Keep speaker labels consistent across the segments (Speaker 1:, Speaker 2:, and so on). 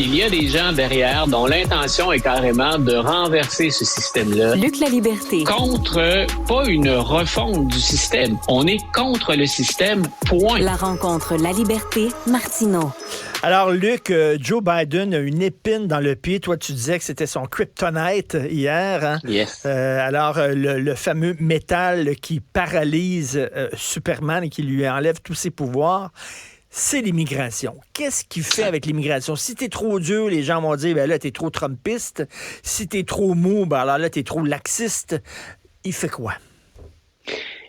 Speaker 1: Il y a des gens derrière dont l'intention est carrément de renverser ce système-là.
Speaker 2: Luc La Liberté.
Speaker 1: Contre, pas une refonte du système. On est contre le système, point.
Speaker 2: La rencontre La Liberté, Martineau.
Speaker 3: Alors, Luc, Joe Biden a une épine dans le pied. Toi, tu disais que c'était son kryptonite hier. Hein?
Speaker 1: Yes.
Speaker 3: Alors, le fameux métal qui paralyse Superman et qui lui enlève tous ses pouvoirs, c'est l'immigration. Qu'est-ce qu'il fait avec l'immigration? Si t'es trop dur, les gens vont dire, ben là, t'es trop trumpiste. Si t'es trop mou, ben alors là, t'es trop laxiste. Il fait quoi?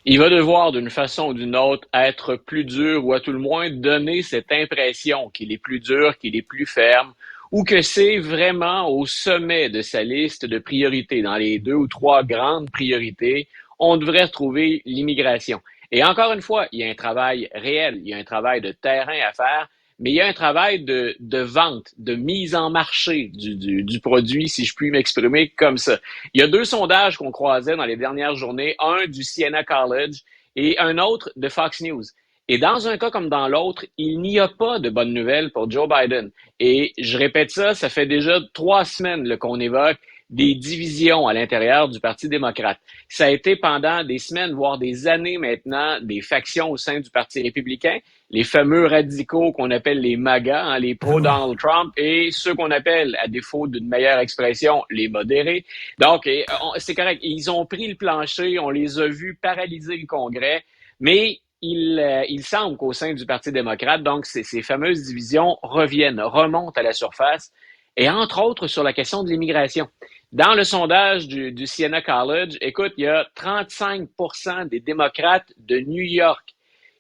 Speaker 1: Il va devoir, d'une façon ou d'une autre, être plus dur ou à tout le moins donner cette impression qu'il est plus dur, qu'il est plus ferme, ou que c'est vraiment au sommet de sa liste de priorités. Dans les 2 ou 3 grandes priorités, on devrait retrouver l'immigration. Et encore une fois, il y a un travail réel, il y a un travail de terrain à faire, mais il y a un travail de vente, de mise en marché du produit, si je puis m'exprimer comme ça. Il y a 2 sondages qu'on croisait dans les dernières journées, un du Siena College et un autre de Fox News. Et dans un cas comme dans l'autre, il n'y a pas de bonnes nouvelles pour Joe Biden. Et je répète ça, ça fait déjà 3 semaines là, qu'on évoque des divisions à l'intérieur du Parti démocrate. Ça a été pendant des semaines, voire des années maintenant, des factions au sein du Parti républicain, les fameux radicaux qu'on appelle les MAGA, hein, les pro-Donald Trump, et ceux qu'on appelle, à défaut d'une meilleure expression, les modérés. Donc, c'est correct, ils ont pris le plancher, on les a vus paralyser le Congrès, mais il semble qu'au sein du Parti démocrate, donc ces fameuses divisions remontent à la surface, et entre autres sur la question de l'immigration. Dans le sondage du Siena College, écoute, il y a 35% des démocrates de New York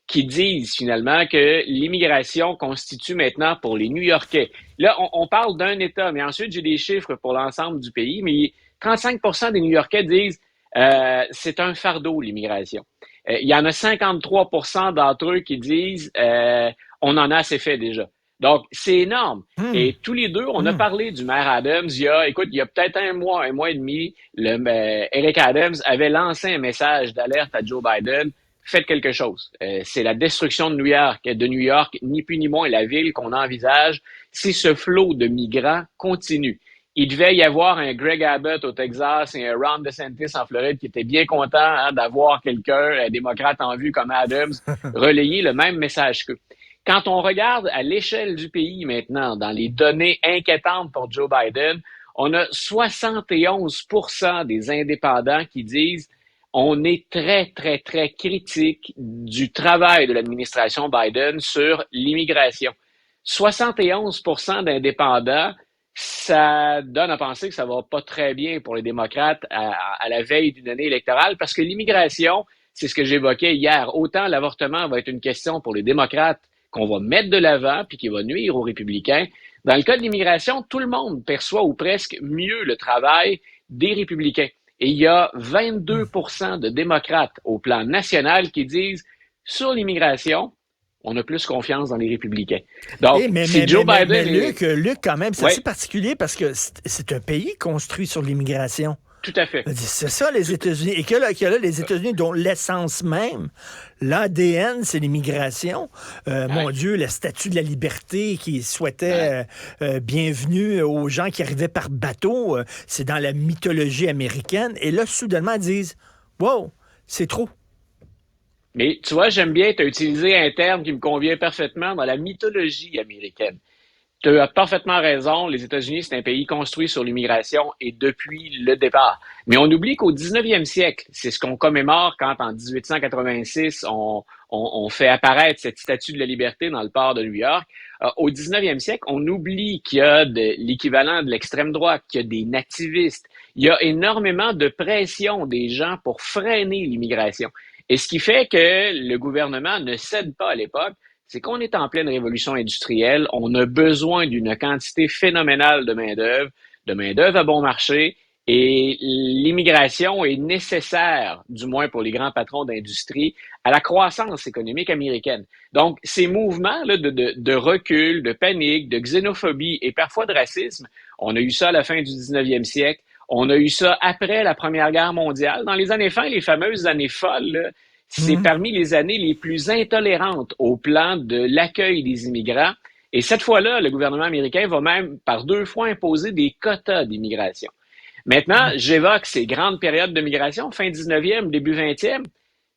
Speaker 1: qui disent finalement que l'immigration constitue maintenant pour les New-Yorkais. Là, on parle d'un État, mais ensuite j'ai des chiffres pour l'ensemble du pays, mais 35% des New-Yorkais disent c'est un fardeau, l'immigration. Il y en a 53% d'entre eux qui disent on en a assez fait déjà. Donc, c'est énorme. Et tous les deux, on a parlé du maire Adams. Il y a peut-être un mois et demi, Eric Adams avait lancé un message d'alerte à Joe Biden. Faites quelque chose. C'est la destruction de New York, ni plus ni moins la ville qu'on envisage si ce flot de migrants continue. Il devait y avoir un Greg Abbott au Texas et un Ron DeSantis en Floride qui étaient bien contents d'avoir quelqu'un, un démocrate en vue comme Adams, relayer le même message qu'eux. Quand on regarde à l'échelle du pays maintenant, dans les données inquiétantes pour Joe Biden, on a 71% des indépendants qui disent on est très, très, très critique du travail de l'administration Biden sur l'immigration. 71% d'indépendants, ça donne à penser que ça va pas très bien pour les démocrates à la veille d'une année électorale parce que l'immigration, c'est ce que j'évoquais hier. Autant l'avortement va être une question pour les démocrates qu'on va mettre de l'avant puis qui va nuire aux républicains. Dans le cas de l'immigration, tout le monde perçoit ou presque mieux le travail des républicains. Et il y a 22% de démocrates au plan national qui disent sur l'immigration, on a plus confiance dans les républicains. Donc, si Joe Biden...
Speaker 3: Luc, quand même, c'est assez particulier parce que c'est un pays construit sur l'immigration.
Speaker 1: Tout à fait.
Speaker 3: C'est ça, les États-Unis. Et que là, les États-Unis, dont l'essence même, l'ADN, c'est l'immigration. Mon Dieu, le statut de la liberté qui souhaitait bienvenue aux gens qui arrivaient par bateau, c'est dans la mythologie américaine. Et là, soudainement, ils disent « Wow, c'est trop ».
Speaker 1: Mais tu vois, j'aime bien, tu as utilisé un terme qui me convient parfaitement dans la mythologie américaine. Tu as parfaitement raison, les États-Unis, c'est un pays construit sur l'immigration et depuis le départ. Mais on oublie qu'au 19e siècle, c'est ce qu'on commémore quand en 1886, on fait apparaître cette statue de la liberté dans le port de New York. Au 19e siècle, on oublie qu'il y a l'équivalent de l'extrême droite, qu'il y a des nativistes. Il y a énormément de pression des gens pour freiner l'immigration. Et ce qui fait que le gouvernement ne cède pas à l'époque, c'est qu'on est en pleine révolution industrielle, on a besoin d'une quantité phénoménale de main-d'œuvre à bon marché, et l'immigration est nécessaire, du moins pour les grands patrons d'industrie, à la croissance économique américaine. Donc, ces mouvements-là de recul, de panique, de xénophobie et parfois de racisme, on a eu ça à la fin du 19e siècle, on a eu ça après la Première Guerre mondiale. Dans les années fin, les fameuses années folles, là, c'est parmi les années les plus intolérantes au plan de l'accueil des immigrants. Et cette fois-là, le gouvernement américain va même par 2 fois imposer des quotas d'immigration. Maintenant, j'évoque ces grandes périodes de migration, fin 19e, début 20e.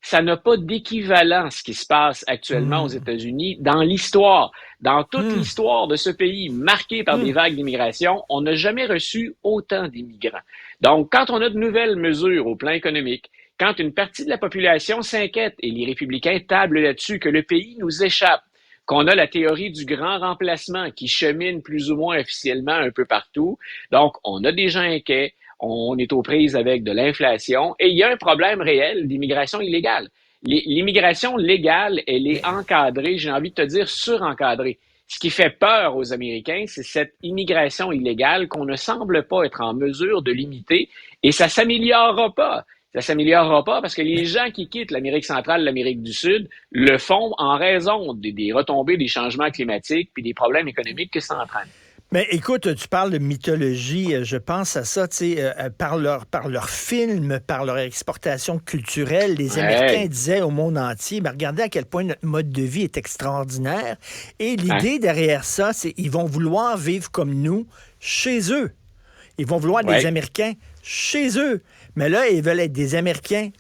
Speaker 1: Ça n'a pas d'équivalent ce qui se passe actuellement aux
Speaker 3: Hum,
Speaker 1: États-Unis dans l'histoire. Dans toute
Speaker 3: hum,
Speaker 1: l'histoire de ce pays marqué par des
Speaker 3: hum.
Speaker 1: vagues d'immigration, on n'a jamais reçu autant d'immigrants. Donc, quand on a de nouvelles mesures au plan économique, quand une partie de la population s'inquiète, et les républicains tablent là-dessus, que le pays nous échappe, qu'on a la théorie du grand remplacement qui chemine plus ou moins officiellement un peu partout. Donc, on a des gens inquiets, on est aux prises avec de l'inflation et il y a un problème réel d'immigration illégale. L'immigration légale, elle est
Speaker 3: Mais
Speaker 1: encadrée, j'ai envie de te dire surencadrée. Ce qui fait peur aux Américains, c'est cette immigration illégale qu'on ne semble pas être en mesure de limiter et ça s'améliorera pas. Ça s'améliorera pas parce que les gens qui quittent l'Amérique centrale, l'Amérique du Sud, le font en raison des retombées des changements climatiques puis des problèmes économiques que ça entraîne.
Speaker 3: Mais écoute, tu parles de mythologie, je pense à ça, tu sais, par leur film, par leur exportation culturelle, les Américains
Speaker 1: Ouais,
Speaker 3: disaient au monde entier, ben, regardez à quel point notre mode de vie est extraordinaire. Et
Speaker 1: ouais,
Speaker 3: l'idée derrière ça, c'est qu'ils vont vouloir vivre comme nous chez eux. Ils vont vouloir des
Speaker 1: ouais.
Speaker 3: Américains chez eux. Mais là, ils veulent être des Américains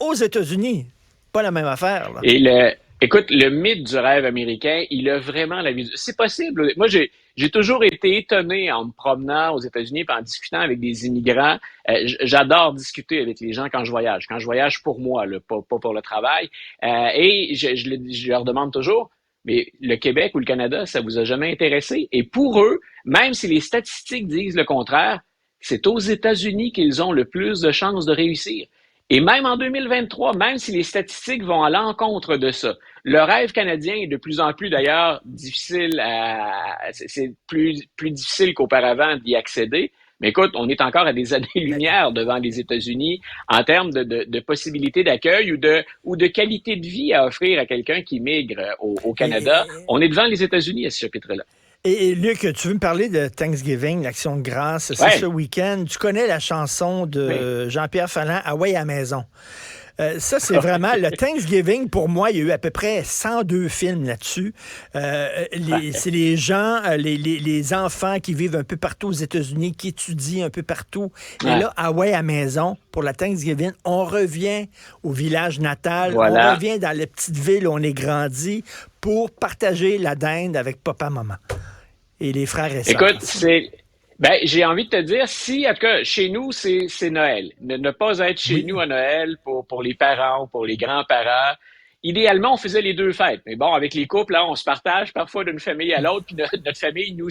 Speaker 3: aux États-Unis. Pas la même affaire, là.
Speaker 1: Écoute, le mythe du rêve américain, il a vraiment la vie. C'est possible. Moi, j'ai toujours été étonné en me promenant aux États-Unis et en discutant avec des immigrants. J'adore discuter avec les gens quand je voyage. Quand je voyage pour moi, là, pas pour le travail. Et je leur demande toujours, mais le Québec ou le Canada, ça vous a jamais intéressé? Et pour eux, même si les statistiques disent le contraire, c'est aux États-Unis qu'ils ont le plus de chances de réussir. Et même en 2023, même si les statistiques vont à l'encontre de ça, le rêve canadien est de plus en plus d'ailleurs difficile c'est plus difficile qu'auparavant d'y accéder. Mais écoute, on est encore à des
Speaker 3: Mais,
Speaker 1: années-lumière devant les États-Unis en termes de possibilités d'accueil ou de qualité de vie à offrir à quelqu'un qui migre au Canada.
Speaker 3: et,
Speaker 1: On est devant les États-Unis à ce chapitre-là.
Speaker 3: Luc, tu veux me parler de Thanksgiving, l'Action de grâce, c'est ce
Speaker 1: Ouais,
Speaker 3: week-end. Tu connais la chanson
Speaker 1: oui.
Speaker 3: de Jean-Pierre Fallin, Ah ouais à la maison. Ça, c'est vraiment le Thanksgiving. Pour moi, il y a eu à peu près 102 films là-dessus. C'est les gens, les enfants qui vivent un peu partout aux États-Unis, qui étudient un peu partout. Et
Speaker 1: Ouais.
Speaker 3: là, ah ouais, à maison, pour la Thanksgiving, on revient au village natal, on
Speaker 1: Voilà.
Speaker 3: revient dans la petite ville où on est grandi pour partager la dinde avec papa-maman et les frères et
Speaker 1: Écoute,
Speaker 3: sœurs.
Speaker 1: j'ai envie de te dire, si, en tout cas, chez nous, c'est Noël. Ne pas être chez
Speaker 3: Oui.
Speaker 1: nous à Noël pour les parents ou pour les grands-parents. Idéalement, on faisait les deux fêtes. Mais bon, avec les couples, là, on se partage parfois d'une famille à l'autre. Puis notre famille, nous,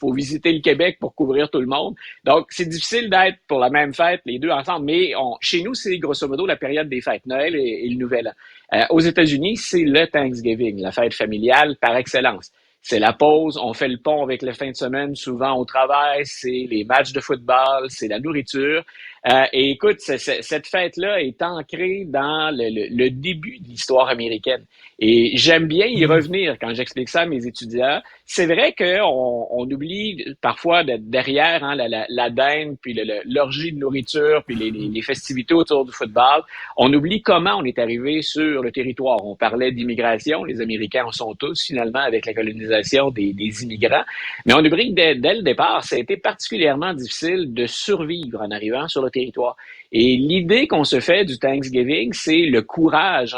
Speaker 1: faut visiter le Québec pour couvrir tout le monde. Donc, c'est difficile d'être pour la même fête, les deux ensemble. Mais chez nous, c'est grosso modo la période des fêtes, Noël et le Nouvel An. Aux États-Unis, c'est le Thanksgiving, la fête familiale par excellence. C'est la pause, on fait le pont avec la fin de semaine, souvent au travail, c'est les matchs de football, c'est la nourriture. Et écoute, cette fête-là est ancrée dans le début de l'histoire américaine. Et j'aime bien y
Speaker 3: Mm.
Speaker 1: revenir quand j'explique ça à mes étudiants. C'est vrai qu'on oublie parfois derrière la dinde, puis l'orgie de nourriture, puis les festivités autour du football, on oublie comment on est arrivé sur le territoire. On parlait d'immigration, les Américains en sont tous finalement avec la colonisation des immigrants, mais on oublie que dès le départ, ça a été particulièrement difficile de survivre en arrivant sur le territoire. Et l'idée qu'on se fait du Thanksgiving, c'est le courage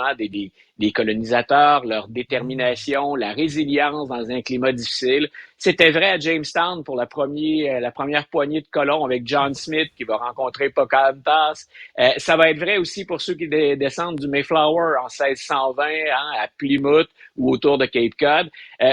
Speaker 1: des colonisateurs, leur détermination, la résilience dans un climat difficile. C'était vrai à Jamestown pour la première poignée de colons avec John Smith qui va rencontrer Pocahontas. Ça va être vrai aussi pour ceux qui descendent du Mayflower en 1620 à Plymouth ou autour de Cape Cod.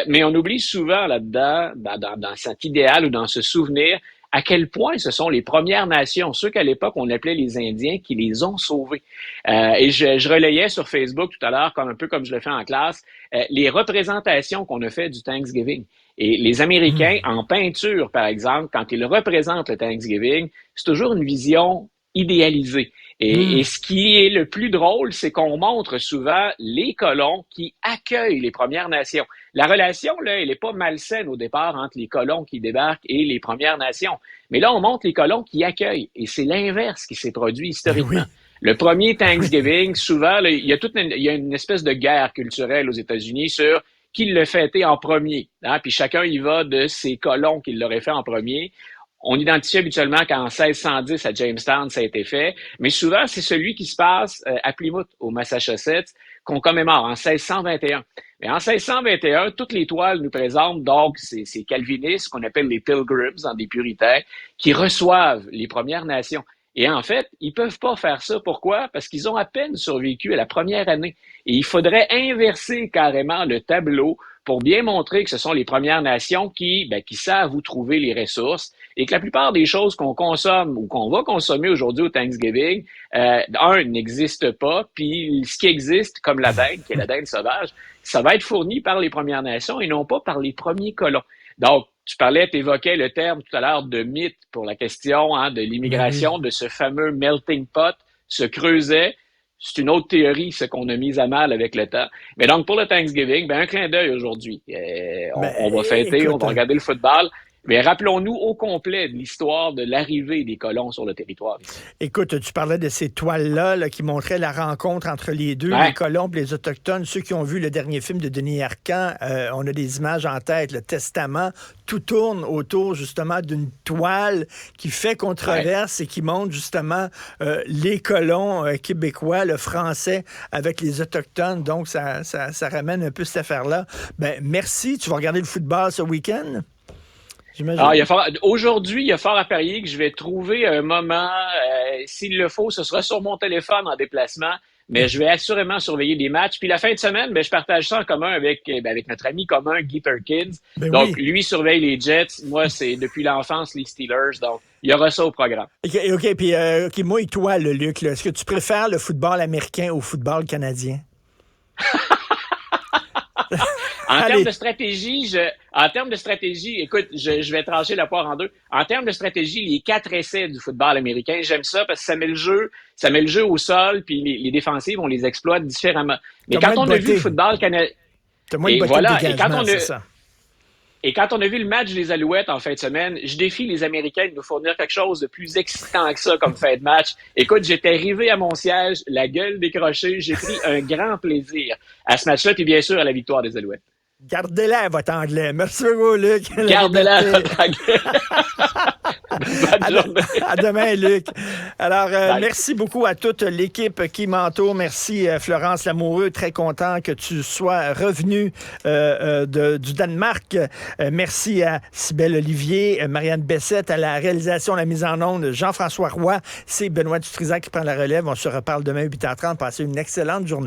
Speaker 1: Mais on oublie souvent là-dedans, dans cet idéal ou dans ce souvenir, à quel point ce sont les Premières Nations, ceux qu'à l'époque on appelait les Indiens, qui les ont sauvés. Et je relayais sur Facebook tout à l'heure, un peu comme je le fais en classe, les représentations qu'on a fait du Thanksgiving. Et les Américains,
Speaker 3: Mm.
Speaker 1: en peinture, par exemple, quand ils représentent le Thanksgiving, c'est toujours une vision idéalisée. Et
Speaker 3: Mm.
Speaker 1: ce qui est le plus drôle, c'est qu'on montre souvent les colons qui accueillent les Premières Nations. La relation, là, elle n'est pas malsaine au départ entre les colons qui débarquent et les Premières Nations. Mais là, on montre les colons qui accueillent. Et c'est l'inverse qui s'est produit
Speaker 3: Ben oui.
Speaker 1: historiquement. Le premier
Speaker 3: Oui.
Speaker 1: Thanksgiving, souvent, là, il y a une espèce de guerre culturelle aux États-Unis sur qui l'a fêté en premier. Hein? Puis chacun y va de ses colons qui l'auraient fait en premier. On identifie habituellement qu'en 1610 à Jamestown, ça a été fait, mais souvent, c'est celui qui se passe à Plymouth, au Massachusetts, qu'on commémore en 1621. Mais en 1621, toutes les toiles nous présentent donc ces calvinistes qu'on appelle les Pilgrims, des puritains, qui reçoivent les Premières Nations. Et en fait, ils peuvent pas faire ça. Pourquoi? Parce qu'ils ont à peine survécu à la première année. Et il faudrait inverser carrément le tableau pour bien montrer que ce sont les Premières Nations qui savent où trouver les ressources et que la plupart des choses qu'on consomme ou qu'on va consommer aujourd'hui au Thanksgiving, n'existe pas, puis ce qui existe, comme la dinde, qui est la dinde sauvage, ça va être fourni par les Premières Nations et non pas par les premiers colons. Donc, tu évoquais le terme tout à l'heure de mythe pour la question de l'immigration, de ce fameux melting pot, se creusait. C'est une autre théorie, ce qu'on a mis à mal avec le temps. Mais donc, pour le Thanksgiving, un clin d'œil aujourd'hui. On va fêter, on va regarder le football. Mais rappelons-nous au complet de l'histoire de l'arrivée des colons sur le territoire.
Speaker 3: Écoute, tu parlais de ces toiles-là là, qui montraient la rencontre entre les deux, les colons et les Autochtones. Ceux qui ont vu le dernier film de Denis Arcand, on a des images en tête, le Testament. Tout tourne autour justement d'une toile qui fait controverse et qui montre justement les colons québécois, le français avec les Autochtones. Donc, ça ramène un peu cette affaire-là. Merci. Tu vas regarder le football ce week-end?
Speaker 1: Aujourd'hui, il y a fort à parier que je vais trouver un moment, s'il le faut, ce sera sur mon téléphone en déplacement, mais je vais assurément surveiller des matchs. Puis la fin de semaine, je partage ça en commun avec notre ami commun, Guy Perkins. Donc, lui surveille les Jets. Moi, c'est depuis l'enfance les Steelers. Donc, il y aura ça au programme.
Speaker 3: OK. Puis, moi et toi, Luc, là, est-ce que tu préfères le football américain au football canadien?
Speaker 1: En termes de stratégie, écoute, je vais trancher la poire en deux. En termes de stratégie, les 4 essais du football américain, j'aime ça parce que ça met le jeu au sol, puis les défensives, on les exploite différemment. Mais quand on a vu le football canadien, et quand on a vu le match des Alouettes en fin de semaine, je défie les Américains de nous fournir quelque chose de plus excitant que ça comme fin de match. Écoute, j'étais arrivé à mon siège, la gueule décrochée, j'ai pris un grand plaisir à ce match-là, puis bien sûr à la victoire des Alouettes.
Speaker 3: Gardez-la, votre anglais. Merci beaucoup, Luc.
Speaker 1: Gardez-la, votre anglais. Bonne journée.
Speaker 3: À demain, Luc. Alors, merci beaucoup à toute l'équipe qui m'entoure. Merci, Florence Lamoureux. Très content que tu sois revenu du Danemark. Merci à Cybèle Olivier, Marianne Bessette, à la réalisation, la mise en onde, Jean-François Roy. C'est Benoît Dutrisac qui prend la relève. On se reparle demain à 8h30. Passez une excellente journée.